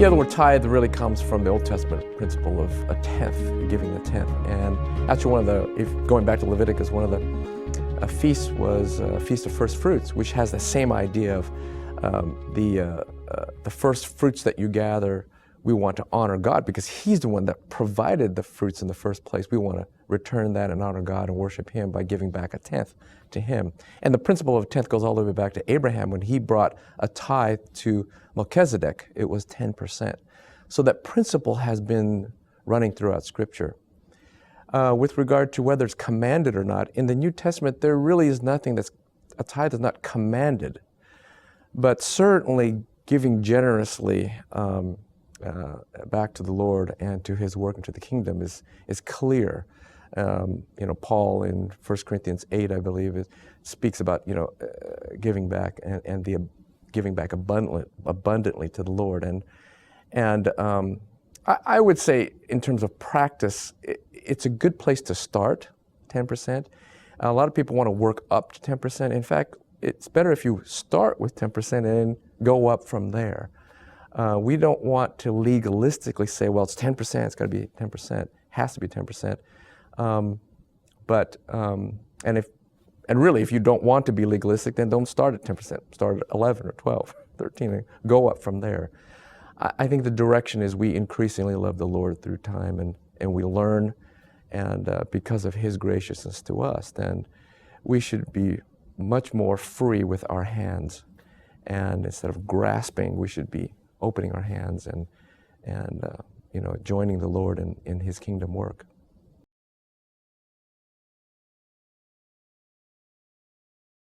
idea of the word tithe really comes from the Old Testament principle of a tenth, giving a tenth. And actually going back to Leviticus, one of the feasts was a Feast of First Fruits, which has the same idea of the first fruits that you gather. We want to honor God because He's the one that provided the fruits in the first place. We want to return that and honor God and worship Him by giving back a tenth to Him. And the principle of a tenth goes all the way back to Abraham when he brought a tithe to Melchizedek. It was 10%. So that principle has been running throughout Scripture. With regard to whether it's commanded or not, in the New Testament there really is nothing a tithe is not commanded. But certainly giving generously back to the Lord and to His work and to the kingdom is clear. Paul in 1 Corinthians 8, I believe, speaks about giving back and the giving back abundantly to the Lord. And I would say in terms of practice, it's a good place to start, 10%. A lot of people want to work up to 10%. In fact, it's better if you start with 10% and go up from there. We don't want to legalistically say, well, it's 10%, it's got to be 10%, has to be 10%. And really, if you don't want to be legalistic, then don't start at 10%. Start at 11 or 12, 13, and go up from there. I think the direction is we increasingly love the Lord through time, and we learn, and because of His graciousness to us, then we should be much more free with our hands. And instead of grasping, we should be opening our hands and joining the Lord in His kingdom work.